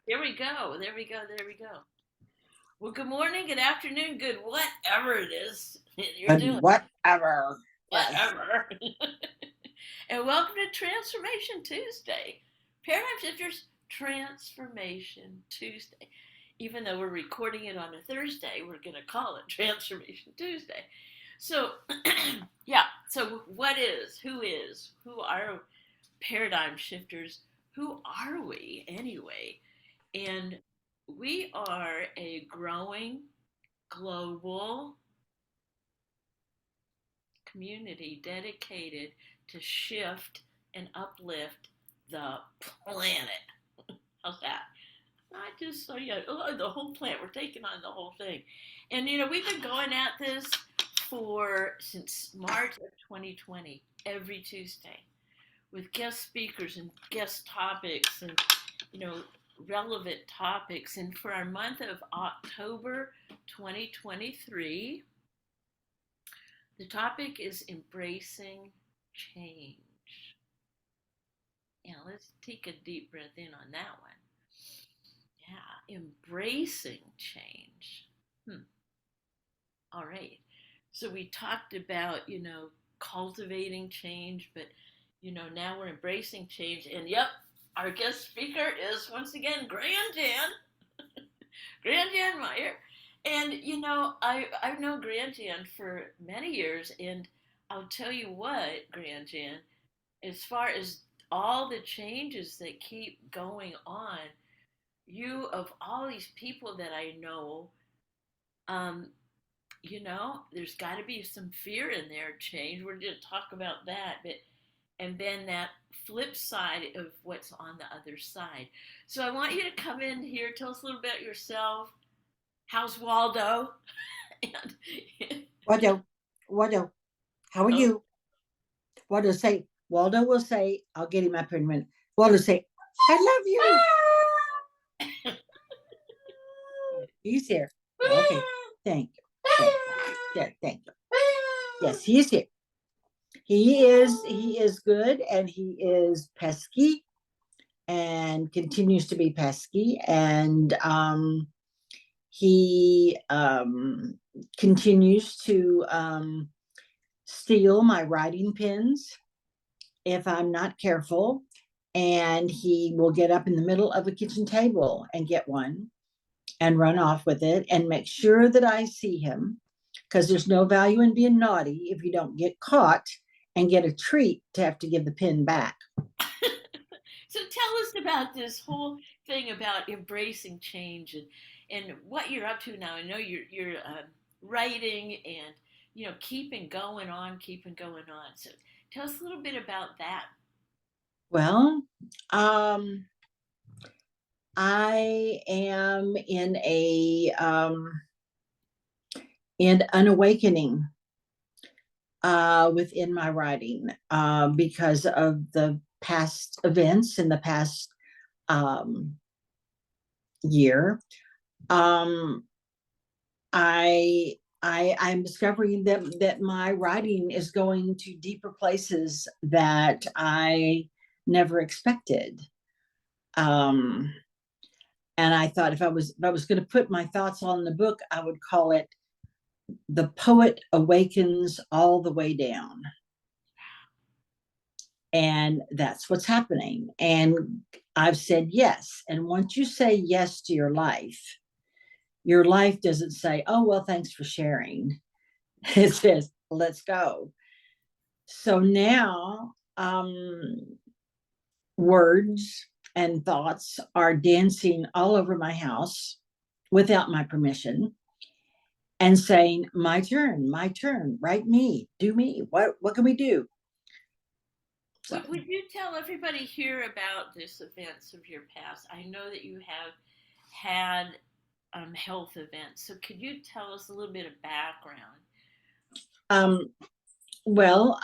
There we go. There we go. There we go. Well, good morning, good afternoon, good whatever it is you're doing. And whatever. Yes. Whatever. And welcome to Transformation Tuesday. Paradigm Shifters Transformation Tuesday. Even though we're recording it on a Thursday, we're going to call it Transformation Tuesday. So, yeah. So, what is? Who is? Who are paradigm shifters? Who are we anyway? And we are a growing global community dedicated to shift and uplift the planet. How's that? Not just so yeah, the whole planet. We're taking on the whole thing, and we've been going at this for since March of 2020, every Tuesday, with guest speakers and guest topics, and you know relevant topics. And for our month of October 2023, the topic is embracing change. Yeah, let's take a deep breath in on that one. Yeah, embracing change. All right. So we talked about, cultivating change, but, now we're embracing change. And yep, our guest speaker is once again Grand Meyer. And, I've known Grand for many years. And I'll tell you what, Grand, as far as all the changes that keep going on, you, of all these people that I know, um, there's got to be some fear in there. Change. We're going to talk about that, but and then that flip side of what's on the other side. So I want you to come in here, tell us a little bit about yourself. How's Waldo? and Waldo, Waldo, how are oh, you? Waldo will say, I'll get him up here in a minute. Waldo say, I love you. He's here. Okay. Thank you. Thank you. Yes, he's here. He is good, and he is pesky and continues to be pesky. And he continues to steal my writing pens if I'm not careful. And he will get up in the middle of a kitchen table and get one and run off with it and make sure that I see him, because there's no value in being naughty if you don't get caught and get a treat to have to give the pen back. so tell us about this whole thing about embracing change and what you're up to now. I know you're writing and keeping going on. So tell us a little bit about that. Well, I am in an awakening within my writing because of the past events in the past um, year. Um, I'm discovering that my writing is going to deeper places that I never expected. Um, and I thought if I was going to put my thoughts on the book, I would call it "The Poet Awakens All the Way Down." And that's what's happening. And I've said yes. And once you say yes to your life doesn't say, oh, well, thanks for sharing. It says, let's go. So now words and thoughts are dancing all over my house without my permission and saying, my turn, write me, do me. What can we do? So, Would you tell everybody here about this events of your past? I know that you have had health events, so could you tell us a little bit of background? um, well,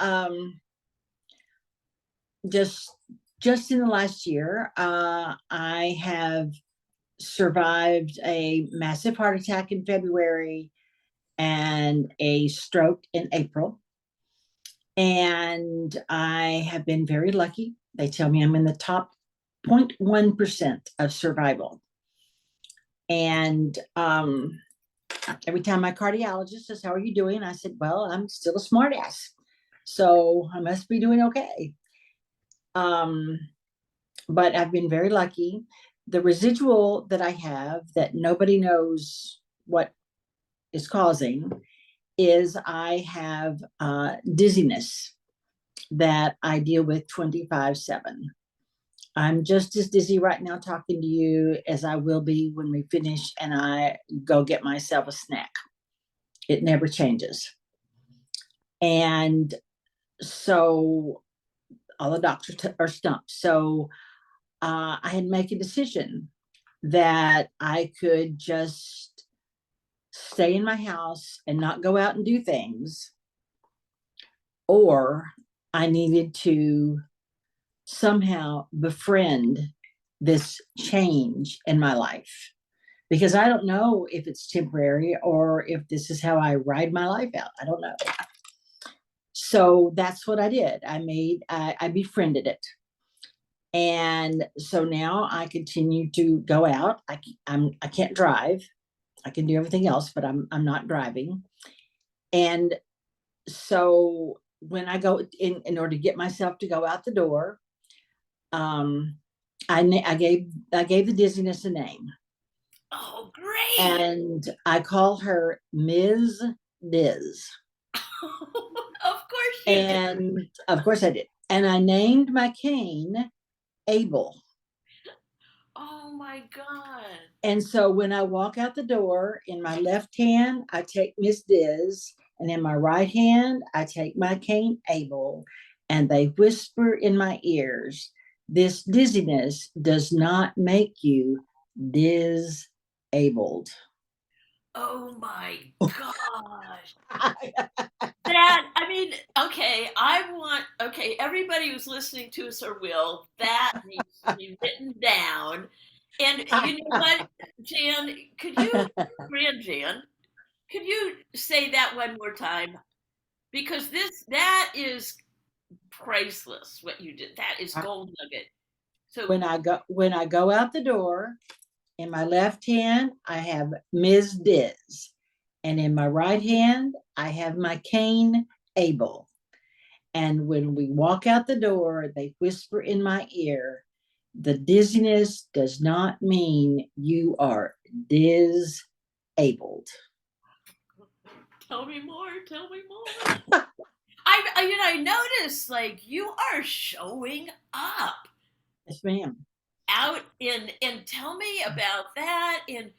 just just in the last year, I have survived a massive heart attack in February and a stroke in April. And I have been very lucky. They tell me I'm in the top 0.1% of survival. And every time my cardiologist says, "How are you doing?" I said, "Well, I'm still a smartass, so I must be doing okay." Um, but I've been very lucky. The residual that I have that nobody knows what is causing is I have dizziness that I deal with 24/7. I'm just as dizzy right now talking to you as I will be when we finish and I go get myself a snack. It never changes. And so all the doctors are stumped. So I had to make a decision that I could just stay in my house and not go out and do things, or I needed to somehow befriend this change in my life, because I don't know if it's temporary or if this is how I ride my life out. I don't know. So that's what I did. I befriended it. And so now I continue to go out. I can't drive. I can do everything else, but I'm not driving. And so when I go in order to get myself to go out the door, um, I gave the dizziness a name, Oh, great. and I call her Ms. Diz. Of course you did. And of course I did. And I named my cane Abel. Oh my God. And so when I walk out the door, in my left hand, I take Miss Diz, and in my right hand, I take my cane Abel, and they whisper in my ears, "This dizziness does not make you disabled." Oh my gosh. That, I mean, okay, okay, everybody who's listening to us or will, that needs to be written down. And you know what, Jan, Grand Jan, could you say that one more time? Because that is priceless, what you did. That is gold nugget. So, When I go out the door, in my left hand, I have Ms. Diz, and in my right hand, I have my cane Abel. And when we walk out the door, they whisper in my ear, "The dizziness does not mean you are disabled." tell me more, tell me more. I noticed like you are showing up Yes, ma'am. out in, and tell me about that, and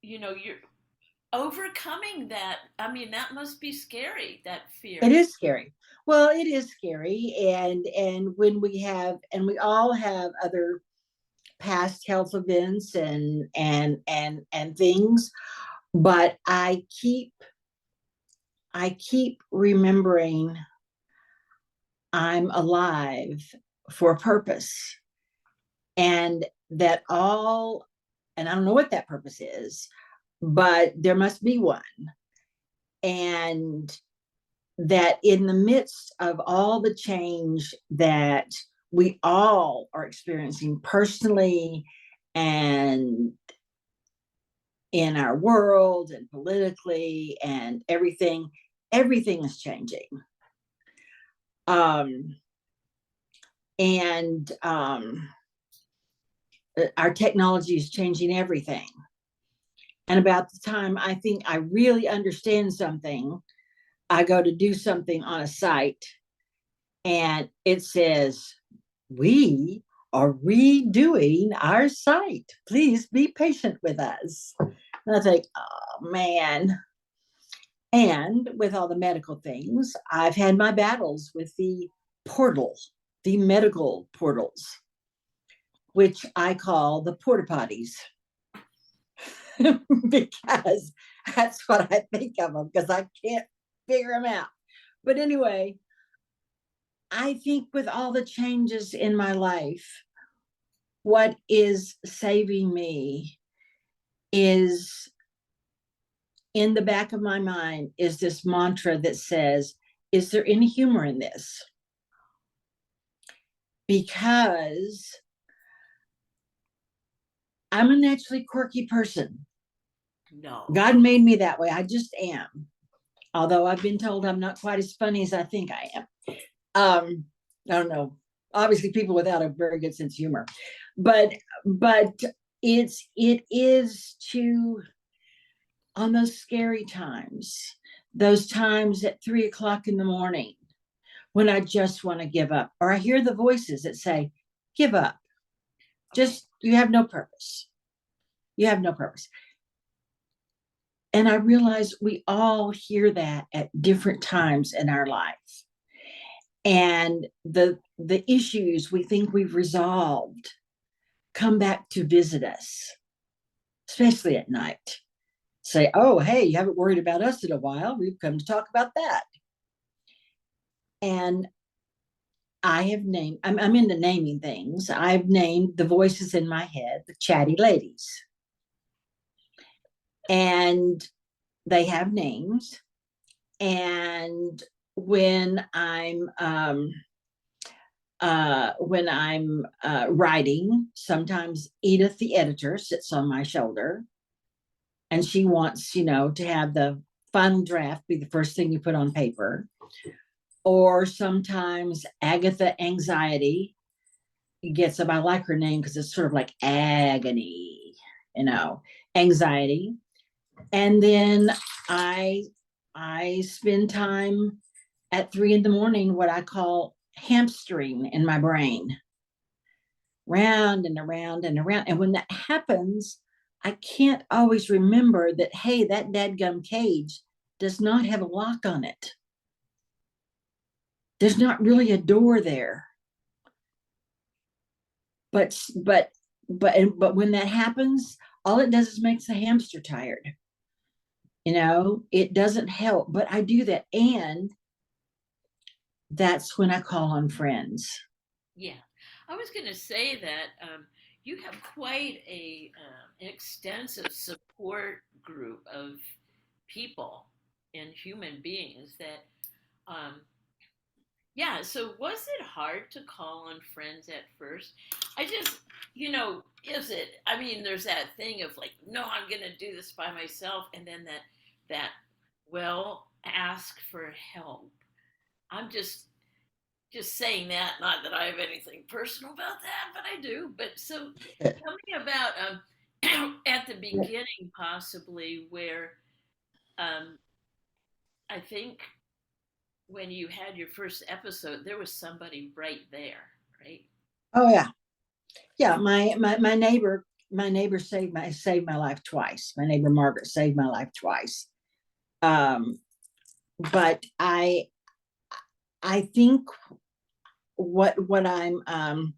you're overcoming that. I mean, that must be scary, that It fear. is scary. Well, it is scary, and when we all have other past health events and things, but I keep remembering I'm alive for a purpose, and that all, and I don't know what that purpose is, but there must be one. And that in the midst of all the change that we all are experiencing personally and in our world and politically and everything is changing. Um, and Our technology is changing everything. And about the time I think I really understand something, I go to do something on a site and it says, "We are redoing our site. Please be patient with us." And I think, oh man. And with all the medical things, I've had my battles with the portal, the medical portals, which I call the porta potties. Because that's what I think of them, because I can't figure them out. But anyway, I think with all the changes in my life, what is saving me is, in the back of my mind, is this mantra that says, "Is there any humor in this?" Because I'm a naturally quirky person. No. God made me that way. I just am. Although I've been told I'm not quite as funny as I think I am. I don't know. Obviously, people without a very good sense of humor, but but it is to on those scary times, those times at 3 o'clock in the morning when I just want to give up, or I hear the voices that say, "Give up. Okay. Just you have no purpose. You have no purpose." And I realize we all hear that at different times in our life. And the issues we think we've resolved come back to visit us, especially at night. Say, "Oh, hey, you haven't worried about us in a while. We've come to talk about that." And I have named, I'm into naming things. I've named the voices in my head the chatty ladies. And they have names. And when I'm writing, sometimes Edith, the editor, sits on my shoulder, and she wants, to have the final draft be the first thing you put on paper. Or sometimes Agatha Anxiety gets up. I like her name because it's sort of like agony, you know, anxiety. And then I I spend time at 3 in the morning, what I call hamstring in my brain, round and around and around. And when that happens, I can't always remember that, hey, that dadgum cage does not have a lock on it. There's not really a door there. But but but when that happens, all it does is makes the hamster tired. It doesn't help. But I do that. And that's when I call on friends. Yeah. I was going to say that you have quite an extensive support group of people and human beings that, um, yeah. So was it hard to call on friends at first? I just, is it? I mean, there's that thing of like, no, I'm going to do this by myself. And then that, well, ask for help. I'm just saying that, not that I have anything personal about that, but I do. But so tell me about at the beginning, possibly, where um, I think when you had your first episode, there was somebody right there, right? Oh yeah. Yeah, my neighbor saved my life twice. My neighbor Margaret saved my life twice. Um, but I think what I'm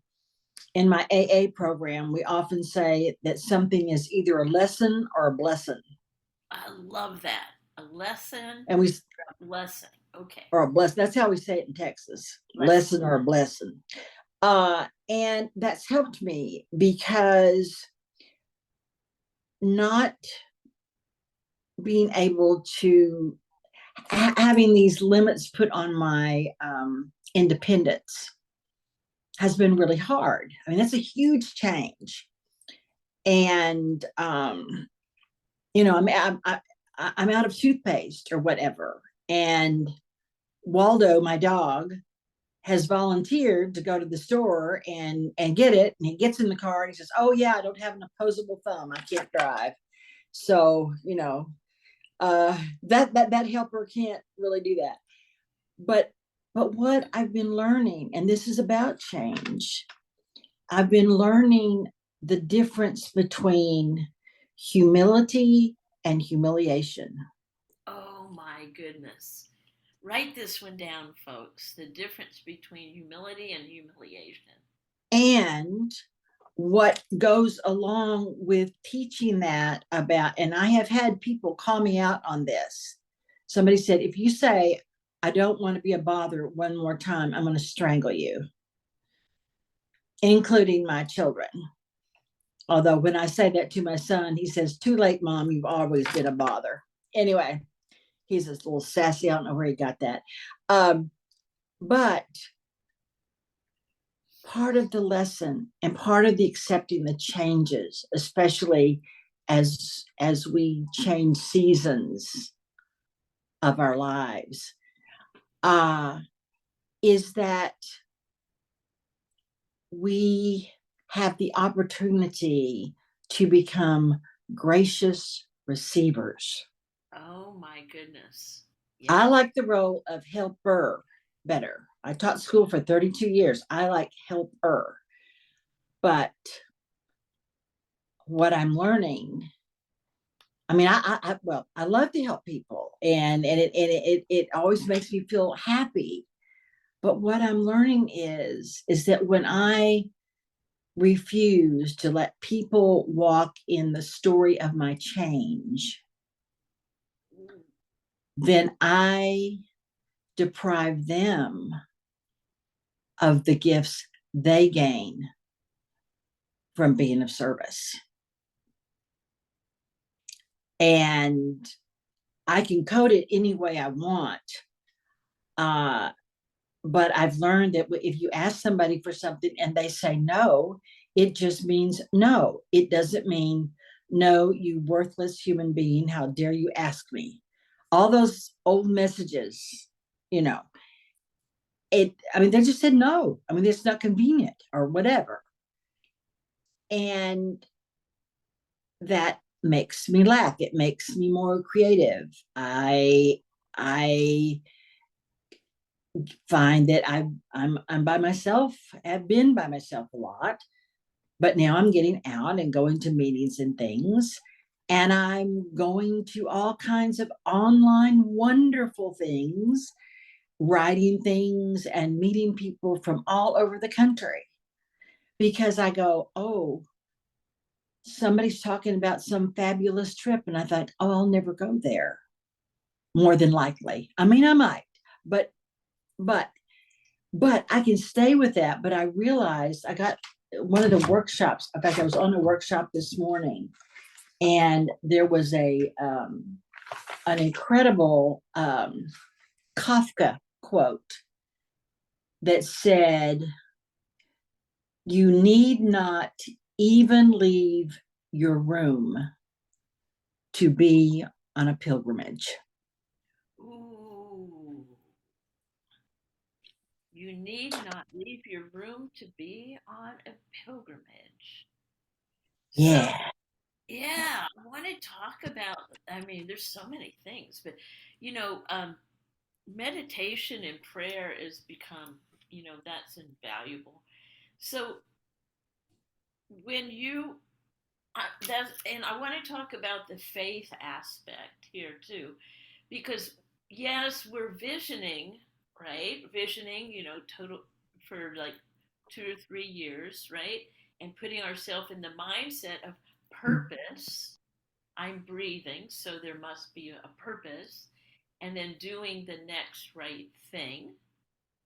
in my AA program, we often say that something is either a lesson or a blessing. I love that. A lesson, And we lesson. Okay, or a blessing. That's how we say it in Texas. lesson. Lesson or a blessing. And that's helped me because not being able to having these limits put on my independence has been really hard. I mean, that's a huge change. And I'm out of toothpaste or whatever, and Waldo, my dog, has volunteered to go to the store and get it. And he gets in the car and he says, "Oh yeah, I don't have an opposable thumb. I can't drive." So that helper can't really do that. But what I've been learning, and this is about change, I've been learning the difference between humility and humiliation. Oh my goodness. Write this one down, folks. The difference between humility and humiliation. And what goes along with teaching that about, and I have had people call me out on this. Somebody said, if you say, "I don't want to be a bother" one more time, I'm going to strangle you, including my children. Although when I say that to my son, he says, "Too late, Mom, you've always been a bother." Anyway, he's a little sassy. I don't know where he got that. But part of the lesson and part of the accepting the changes, especially as we change seasons of our lives, uh, is that we have the opportunity to become gracious receivers. Oh my goodness. I Yeah. like the role of helper better. I taught school for 32 years. I like helper. But what I'm learning, I mean, well, I love to help people, and it always makes me feel happy. But what I'm learning is that when I refuse to let people walk in the story of my change, Ooh. then I deprive them of the gifts they gain from being of service. And I can code it any way I want. Uh, but I've learned that if you ask somebody for something and they say no, it just means no. It doesn't mean no, you worthless human being. How dare you ask me? All those old messages, you know, I mean, they just said no. I mean, it's not convenient or whatever. And that makes me laugh. It makes me more creative. I find that I'm by myself. Have been by myself a lot, but now I'm getting out and going to meetings and things, and I'm going to all kinds of online wonderful things, writing things and meeting people from all over the country, because I go, oh, somebody's talking about some fabulous trip, and I thought, oh, I'll never go there. More than likely, I mean, I might, but but but I can stay with that. But I realized I got one of the workshops. In fact, I was on a workshop this morning, and there was a an incredible Kafka quote that said, "You need not even leave your room to be on a pilgrimage." Ooh. You need not leave your room to be on a pilgrimage. So, Yeah. yeah, I want to talk about, I mean, there's so many things, but you know, meditation and prayer has become, that's invaluable. So, when you that's and I want to talk about the faith aspect here too, because yes, we're visioning, right? Visioning, total for like 2 or 3 years, right? And putting ourselves in the mindset of purpose. I'm breathing, so there must be a purpose, and then doing the next right thing.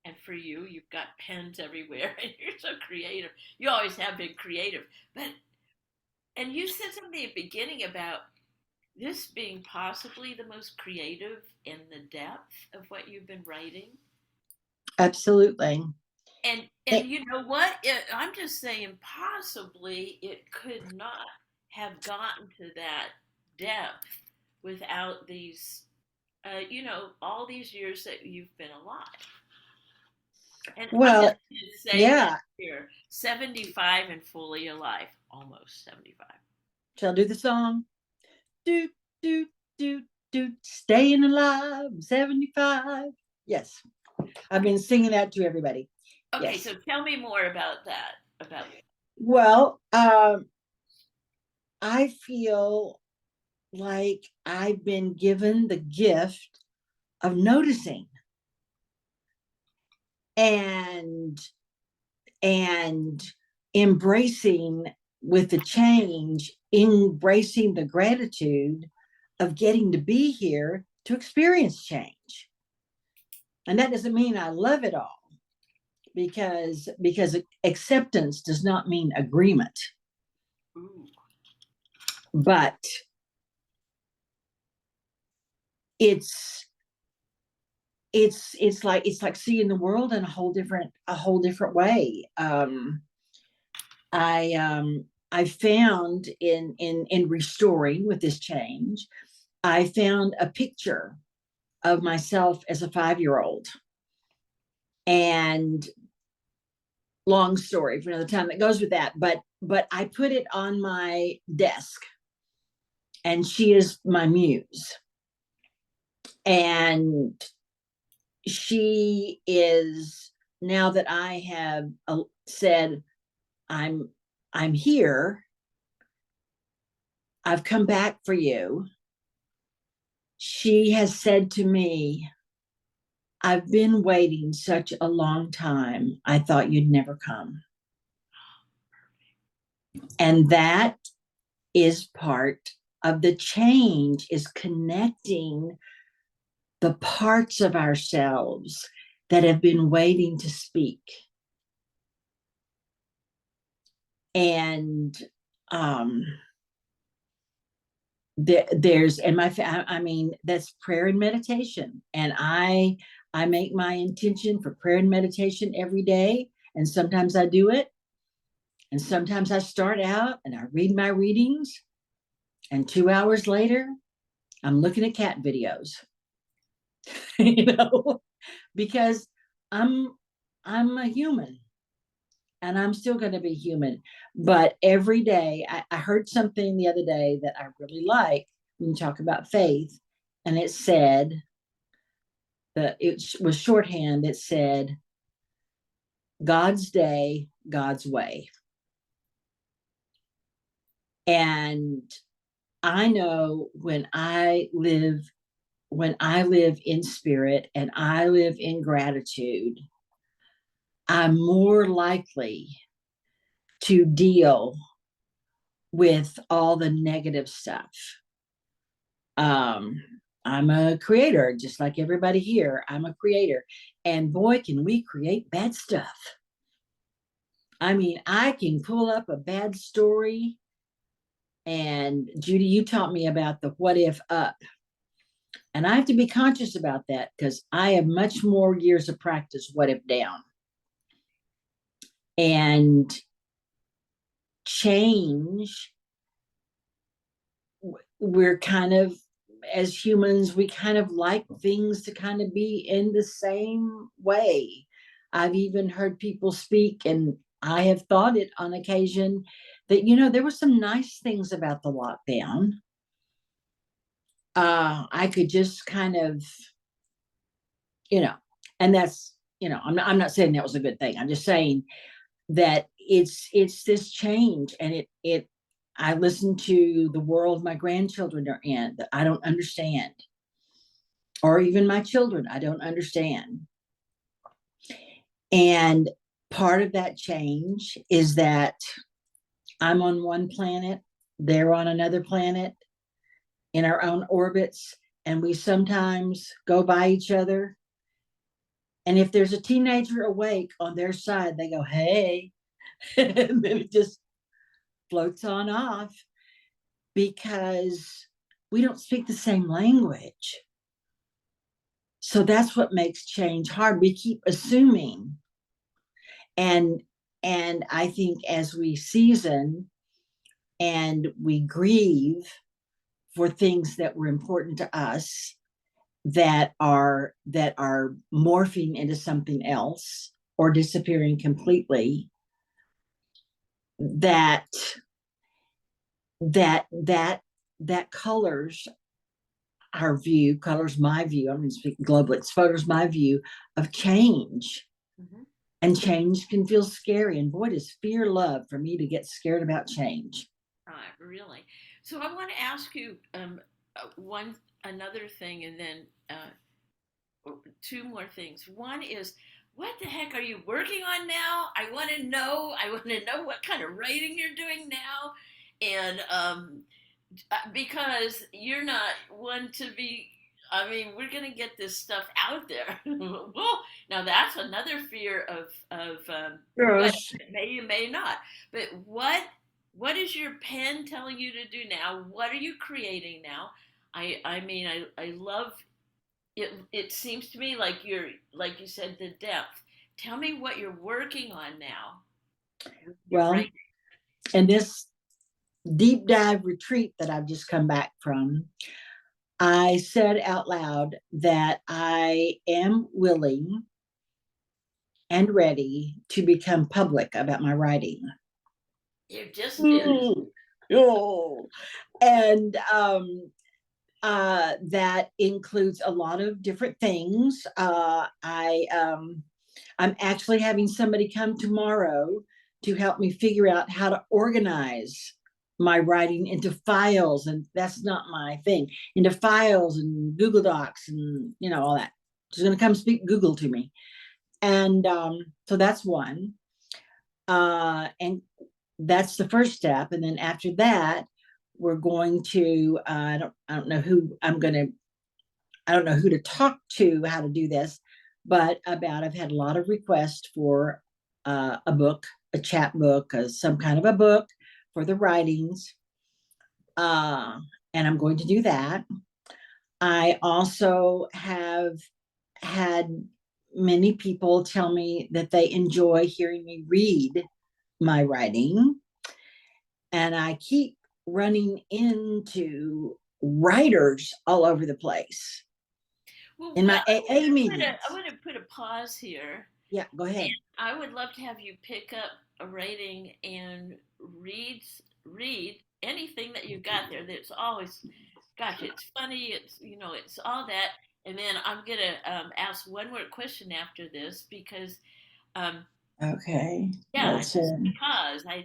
And for you, you've got pens everywhere, and you're so creative. You always have been creative, but and you said something at the beginning about this being possibly the most creative in the depth of what you've been writing. Absolutely. And you know what? I'm just saying possibly it could not have gotten to that depth without these all these years that you've been alive. And I'm just Well, going to say that yeah. here, 75 and fully alive, almost 75. Shall I do the song? Do, do, do, do. Staying alive, 75. Yes. I've Okay. been singing that to everybody. Okay, Yes. so tell me more about that. About Well, I feel like I've been given the gift of noticing and and embracing with the change, embracing the gratitude of getting to be here to experience change. And that doesn't mean I love it all, because acceptance does not mean agreement, ooh, but it's it's like seeing the world in a whole different way. I I found in restoring with this change, I found a picture of myself as a 5-year-old. And long story for another time that goes with that, but I put it on my desk, and she is my muse. And she is, now that I have said I'm I'm here, I've come back for you. She has said to me, I've been waiting such a long time. I thought you'd never come. And that is part of the change, is connecting the parts of ourselves that have been waiting to speak. And there's, and I mean, that's prayer and meditation. And I make my intention for prayer and meditation every day. And sometimes I do it. And sometimes I start out and I read my readings. And 2 hours later, I'm looking at cat videos, you know, because I'm I'm a human, and I'm still going to be human. But every day, I heard something the other day that I really like when you talk about faith, and it said that it was shorthand. It said, "God's day, God's way," and I know when I live in spirit and I live in gratitude, I'm more likely to deal with all the negative stuff. Um, I'm a creator, just like everybody here. I'm a creator. And boy, can we create bad stuff. I mean, I can pull up a bad story. And Judy, you taught me about the what if up. And I have to be conscious about that because I have much more years of practice what if down. And change, we're kind of, as humans, we kind of like things to kind of be in the same way. I've even heard people speak, and I have thought it on occasion, that, there were some nice things about the lockdown. I could just kind of, you know, and that's, I'm not saying that was a good thing. I'm just saying that it's this change, and it I listen to the world my grandchildren are in that I don't understand, or even my children I don't understand. And part of that change is that I'm on one planet, they're on another planet, in our own orbits, and we sometimes go by each other. And if there's a teenager awake on their side, they go, hey, and then it just floats on off, because we don't speak the same language. So that's what makes change hard. We keep assuming. And I think as we season and we grieve for things that were important to us, that are morphing into something else or disappearing completely, that that that that colors our view, colors my view. I'm going to speak globally. It colors my view of change. Mm-hmm. And change can feel scary. And boy, does fear love for me to get scared about change. Really. So I want to ask you one another thing, and then two more things. One is, what the heck are you working on now? I want to know. I want to know what kind of writing you're doing now, and because you're not one to be. I mean, we're going to get this stuff out there. Well, now that's another fear of what Yes. may you may not. But what is your pen telling you to do now? What are you creating now? I mean, I love it. It seems to me like you're, like you said, the depth. Tell me what you're working on now. You're Well, right. and this deep dive retreat that I've just come back from, I said out loud that I am willing and ready to become public about my writing. You just did it. Ooh, oh. And that includes a lot of different things. I'm actually having somebody come tomorrow to help me figure out how to organize my writing into files, and that's not my thing. Into files and Google Docs and all that. She's going to come speak Google to me, and so that's one. And that's the first step, and then after that, we're going to. I don't know who I'm going to. I don't know who to talk to how to do this, but I've had a lot of requests for a book, a chapbook, some kind of a book for the writings, uh, and I'm going to do that. I also have had many people tell me that they enjoy hearing me read my writing, and I keep running into writers all over the place Well, in my AA I meetings. want to put a pause here. Yeah, go ahead. I would love to have you pick up a rating and read read anything that you got there. That's always, gosh, it's funny. It's all that. And then I'm gonna ask one more question after this because, um, Okay, yeah, let's just because I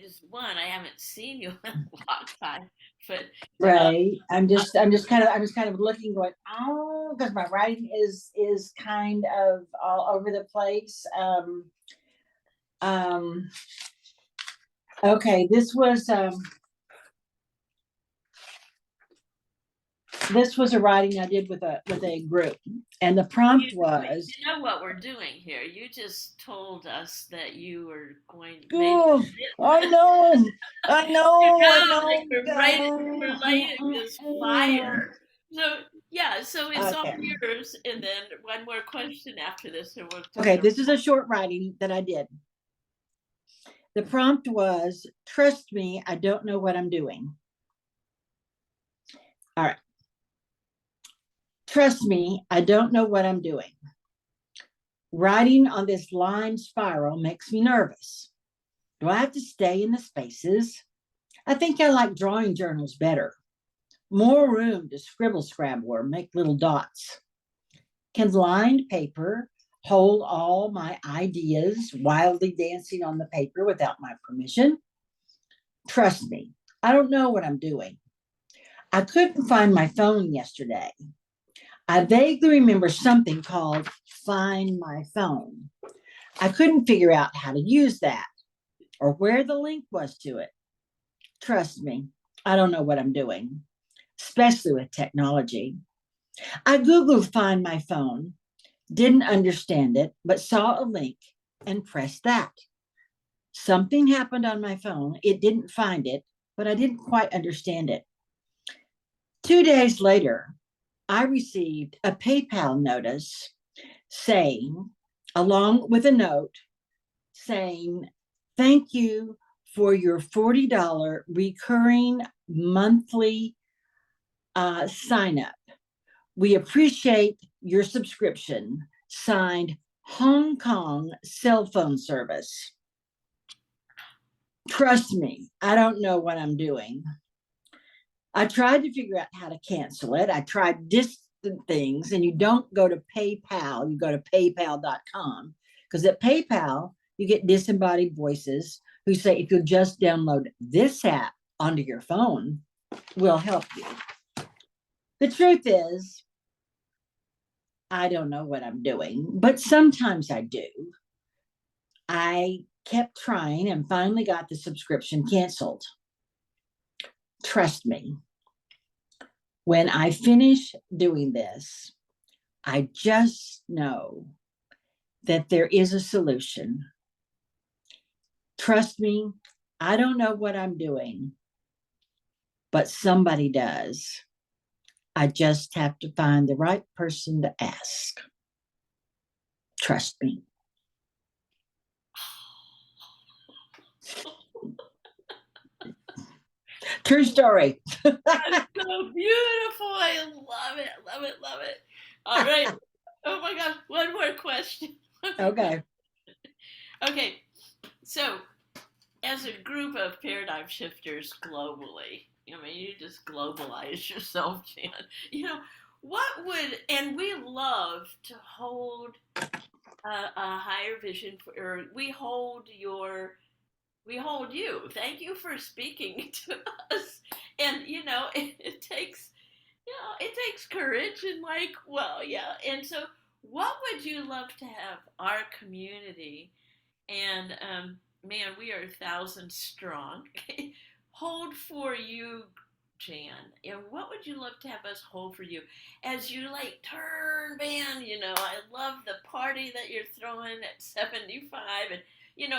haven't seen you in a long time, but uh, right. I'm just kind of looking, going, oh, because my writing is kind of all over the place. Um, okay, this was a writing I did with a group, and the well, you, prompt was, you know what we're doing here. You just told us that you were going maybe. oh, I know, I know, I Like know. we're lighting this fire. So yeah, so it's all Okay. yours. And then one more question after this, and we'll turn Okay, it. this is a short writing that I did. The prompt was, trust me, I don't know what I'm doing. All right. Trust me, I don't know what I'm doing. Writing on this line spiral makes me nervous. Do I have to stay in the spaces? I think I like drawing journals better. More room to scribble scrabble or make little dots. Can lined paper hold all my ideas wildly dancing on the paper without my permission? Trust me, I don't know what I'm doing. I couldn't find my phone yesterday. I vaguely remember something called Find My Phone. I couldn't figure out how to use that or where the link was to it. Trust me, I don't know what I'm doing, especially with technology. I Googled Find My Phone, didn't understand it, but saw a link and pressed that. Something happened on my phone. It didn't find it, but I didn't quite understand it. 2 days later, I received a PayPal notice saying, along with a note saying, thank you for your $40 recurring monthly sign up. We appreciate your subscription. Signed, Hong Kong Cell Phone Service. Trust me, I don't know what I'm doing. I tried to figure out how to cancel it. I tried distant things, and you don't go to PayPal, you go to paypal.com, because at PayPal, you get disembodied voices who say, if you'll just download this app onto your phone, we'll help you. The truth is, I don't know what I'm doing, but sometimes I do. I kept trying and finally got the subscription canceled. Trust me, when I finish doing this, I just know that there is a solution. Trust me, I don't know what I'm doing, but somebody does. I just have to find the right person to ask. Trust me. True story. That's so beautiful. I love it. Love it. Love it. All right. Oh my gosh. One more question. One more question. Okay. Okay. So, as a group of paradigm shifters globally, I mean, you just globalize yourself, Jan. You know, what would, and we love to hold a higher vision for, or we hold you. Thank you for speaking to us. And, it takes, it takes courage and like, well, yeah. And so, what would you love to have our community and man, we are thousands strong. Hold for you, Jan. And what would you love to have us hold for you as you like turn, man? I love the party that you're throwing at 75, and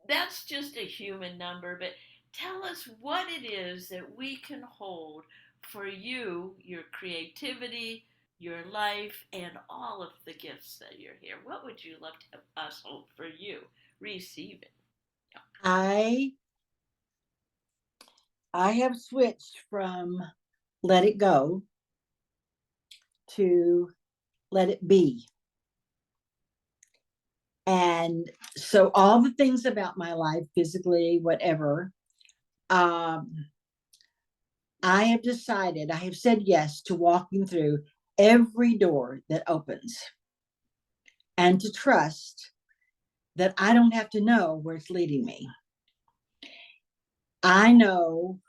that's just a human number. But tell us what it is that we can hold for you, your creativity, your life, and all of the gifts that you're here. What would you love to have us hold for you? Receive it. Yeah. I I have switched from let it go to let it be. And so all the things about my life, physically, whatever, um, I have decided, I have said yes to walking through every door that opens and to trust that I don't have to know where it's leading me. I know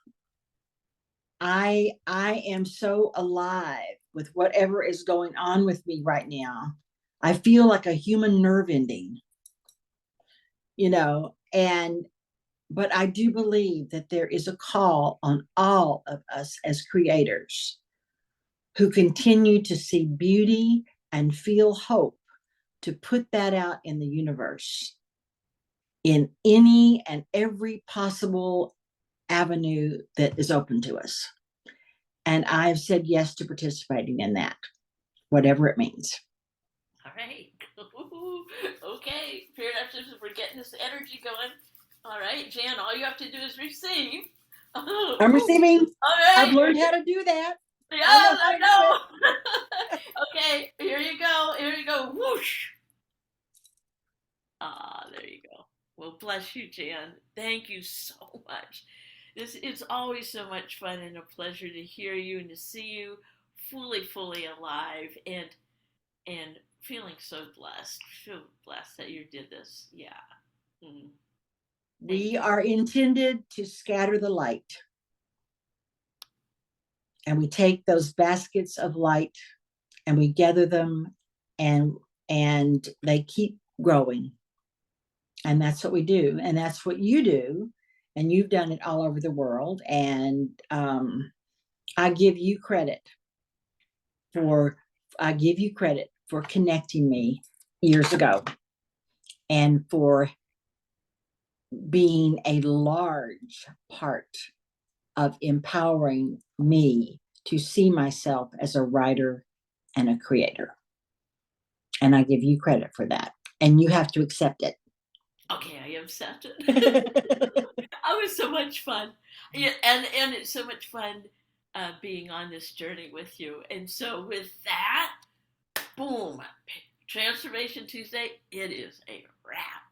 I am so alive with whatever is going on with me right now. I feel like a human nerve ending, and but I do believe that there is a call on all of us as creators who continue to see beauty and feel hope to put that out in the universe in any and every possible avenue that is open to us. And I've said yes to participating in that, whatever it means. All right. Okay. Period after we're getting this energy going. All right, Jan, all you have to do is receive. All I'm receiving. I've right. learned how to do that. Yes, I know how I to do it. know. Okay, here you go. Here you go. Whoosh. Ah, there you go. Well, bless you, Jan. Thank you so much. It's always so much fun and a pleasure to hear you and to see you fully alive and feeling so blessed. Feel blessed that you did this. Yeah. Mm. Thank We you. are intended to scatter the light, and we take those baskets of light and we gather them, and and they keep growing. And that's what we do, and that's what you do, and you've done it all over the world. And I give you credit for I give you credit for connecting me years ago and for being a large part of empowering me to see myself as a writer and a creator. And I give you credit for that. And you have to accept it. Okay, I accept it. It was so much fun. Yeah, and it's so much fun being on this journey with you. And so with that, boom, Transformation Tuesday, it is a wrap.